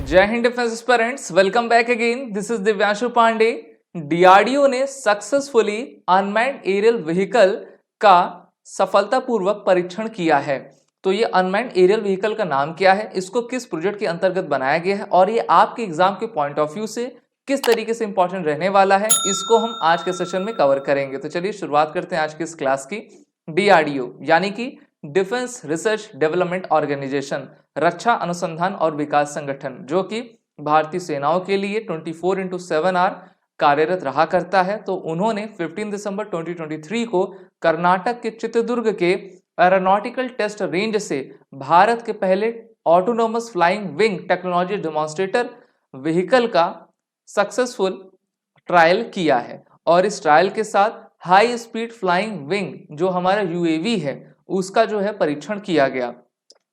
जय Hind defence aspirants, welcome back again. This is Divyanshu Pandey. DRDO ने successfully unmanned aerial vehicle का सफलतापूर्वक परीक्षण किया है। तो ये अनमैन्ड एरियल व्हीकल का नाम क्या है, इसको किस प्रोजेक्ट के अंतर्गत बनाया गया है और ये आपके एग्जाम के पॉइंट ऑफ व्यू से किस तरीके से इंपॉर्टेंट रहने वाला है, इसको हम आज के सेशन में कवर करेंगे। तो चलिए शुरुआत करते हैं आज की इस क्लास की। डीआरडीओ यानी कि डिफेंस रिसर्च डेवलपमेंट ऑर्गेनाइजेशन, रक्षा अनुसंधान और विकास संगठन, जो कि भारतीय सेनाओं के लिए 24/7 आवर कार्यरत रहा करता है। तो उन्होंने 15 दिसंबर 2023 को कर्नाटक के चित्रदुर्ग के एरोनॉटिकल टेस्ट रेंज से भारत के पहले autonomous flying wing technology demonstrator vehicle का सक्सेसफुल ट्रायल किया है। और इस ट्रायल के साथ हाई स्पीड फ्लाइंग विंग जो हमारा यूएवी है उसका जो है परीक्षण किया गया।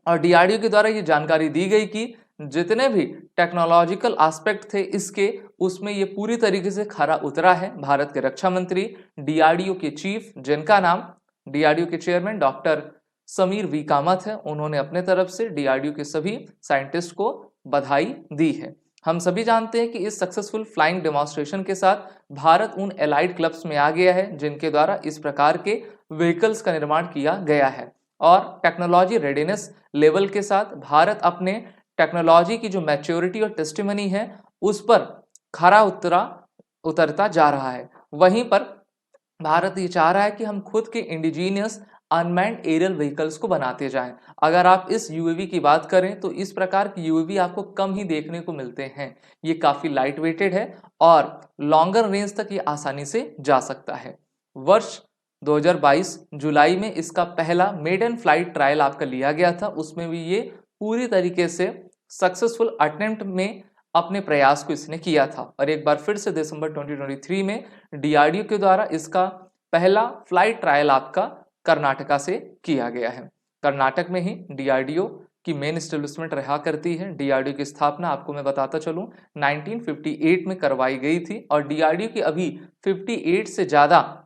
और डीआरडीओ के द्वारा ये जानकारी दी गई कि जितने भी टेक्नोलॉजिकल एस्पेक्ट थे इसके, उसमें ये पूरी तरीके से खरा उतरा है। भारत के रक्षा मंत्री, डीआरडीओ के चीफ, जिनका नाम डीआरडीओ के chairman doctor Samir V Kamat है, उन्होंने अपने तरफ से डीआरडीओ के सभी साइंटिस्ट को बधाई दी है। हम सभी जानते हैं कि इस सक्सेसफुल फ्लाइंग डेमोन्स्ट्रेशन के साथ भारत उन एलाइड क्लब्स में आ गया है जिनके द्वारा इस प्रकार के व्हीकल्स का निर्माण किया गया है। और टेक्नोलॉजी रेडीनेस लेवल के साथ भारत अपने टेक्नोलॉजी की जो मैच्योरिटी और टेस्टिमनी है उस पर खरा उतरता जा रहा है। वहीं पर भारत ये चाह रहा है कि हम खुद के इंडिजीनियस अनमैन्ड एरियल व्हीकल्स को बनाते जाएं। अगर आप इस यूएवी की बात करें तो इस प्रकार की यूएवी आपको कम ही देखने को मिलते हैं। ये काफी लाइट वेटेड है और लॉन्गर रेंज तक ये आसानी से जा सकता है। वर्ष 2022 जुलाई में इसका पहला मेडन फ्लाइट ट्रायल आपका लिया गया था, उसमें भी ये पूरी तरीके से सक्सेसफुल अटेम्प्ट में अपने प्रयास को इसने किया था। और एक बार फिर से दिसंबर 2023 में डीआरडीओ के द्वारा इसका पहला फ्लाइट ट्रायल आपका कर्नाटका से किया गया है। कर्नाटक में ही डीआरडीओ की मेन एस्टेब्लिशमेंट रहा करती है। डीआरडीओ की स्थापना आपको मैं बताता चलूं 1958 में करवाई गई थी और डीआरडीओ के अभी 58 से ज्यादा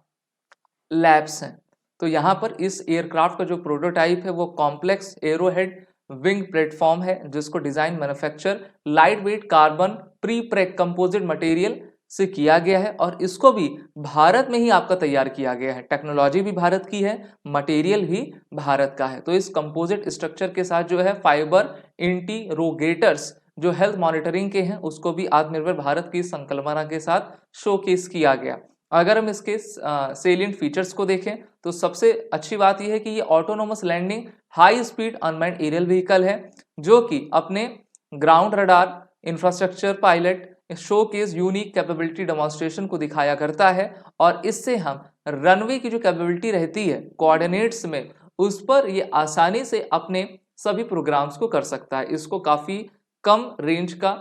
लैब्स हैं। तो यहाँ पर इस एयरक्राफ्ट का जो प्रोटोटाइप है वो कॉम्प्लेक्स एरोहेड विंग प्लेटफॉर्म है जिसको design manufacture light weight carbon prepreg composite material से किया गया है और इसको भी भारत में ही आपका तैयार किया गया है। टेक्नोलॉजी भी भारत की है, मटेरियल भी भारत का है। तो इस कंपोजिट स्ट्रक्चर के साथ जो है फाइबर इंटीरोगेटर्स जो हेल्थ मॉनिटरिंग के हैं उसको भी आत्मनिर्भर भारत की संकल्पना के साथ शोकेस किया गया। अगर हम इसके सेलिएंट फीचर्स को देखें तो सबसे अच्छी बात यह है कि ये autonomous landing high speed unmanned aerial vehicle है जो कि अपने ground radar infrastructure pilot showcase unique capability demonstration को दिखाया करता है। और इससे हम रनवे की जो कैपेबिलिटी रहती है कोऑर्डिनेट्स में, उस पर ये आसानी से अपने सभी प्रोग्राम्स को कर सकता है। इसको काफी कम रेंज का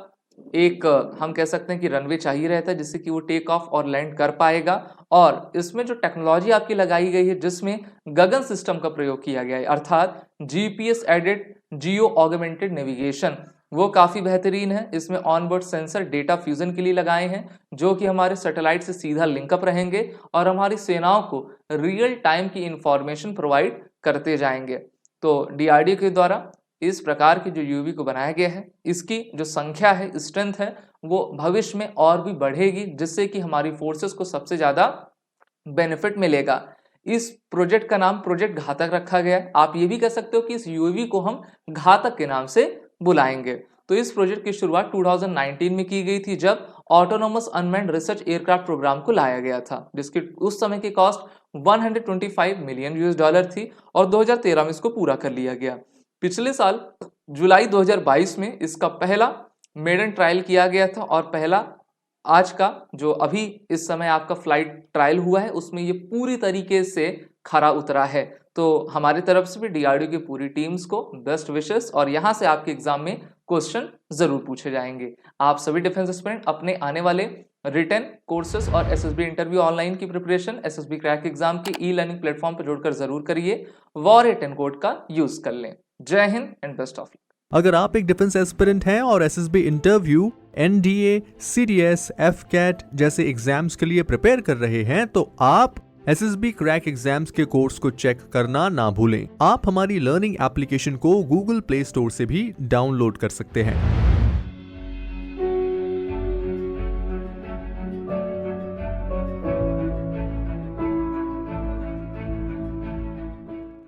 एक हम कह सकते हैं कि रनवे चाहिए रहता है जिससे कि वो टेक ऑफ और लैंड कर पाएगा। और इसमें जो टेक्नोलॉजी आपकी लगाई गई है जिसमें गगन सिस्टम का प्रयोग किया गया है, अर्थात GPS aided geo augmented navigation, वो काफी बेहतरीन है। इसमें ऑनबोर्ड सेंसर डेटा फ्यूजन के लिए लगाए हैं जो कि हमारे सैटेलाइट से सीधा लिंकअप रहेंगे और हमारी सेनाओं को रियल टाइम की इंफॉर्मेशन प्रोवाइड करते जाएंगे। तो डीआरडीओ के द्वारा इस प्रकार की जो यूवी को बनाया गया है इसकी जो संख्या है, स्ट्रेंथ है, वो भविष्य में और भी बढ़ेगी जिससे कि हमारी फोर्सेस को सबसे ज्यादा बेनिफिट मिलेगा। इस प्रोजेक्ट का नाम प्रोजेक्ट घातक रखा गया है। आप ये भी कह सकते हो कि इस यूवी को हम घातक के नाम से बुलाएंगे। तो इस प्रोजेक्ट की शुरुआत 2019 में की गई थी जब autonomous unmanned research aircraft programme को लाया गया था जिसकी उस समय की कॉस्ट 125 मिलियन US डॉलर थी और 2013 में इसको पूरा कर लिया गया। पिछले साल जुलाई 2022 में इसका पहला मेडन ट्रायल किया गया था और पहला आज का जो अभी इस समय आपका फ्लाइट ट्रायल हुआ है उसमें ये पूरी तरीके से खरा उतरा है। तो हमारी तरफ से भी डीआरडीओ की पूरी टीम्स को बेस्ट विशेस और यहाँ से आपके एग्जाम में क्वेश्चन जरूर पूछे जाएंगे। आप सभी डिफेंस एस्पिरेंट अपने आने वाले रिटन कोर्सेज और एसएसबी इंटरव्यू ऑनलाइन की प्रिपरेशन एसएसबी क्रैक एग्जाम की ई लर्निंग प्लेटफॉर्म पर जोड़कर जरूर करिए। वॉर 10 कोड का यूज कर लें। जय Hind and best of luck. अगर आप एक डिफेंस एस्पिरेंट हैं और SSB interview, NDA, CDS, AFCAT जैसे एग्जाम्स के लिए प्रिपेयर कर रहे हैं तो आप एसएसबी क्रैक एग्जाम्स के कोर्स को चेक करना ना भूलें। आप हमारी लर्निंग एप्लीकेशन को गूगल प्ले स्टोर से भी डाउनलोड कर सकते हैं।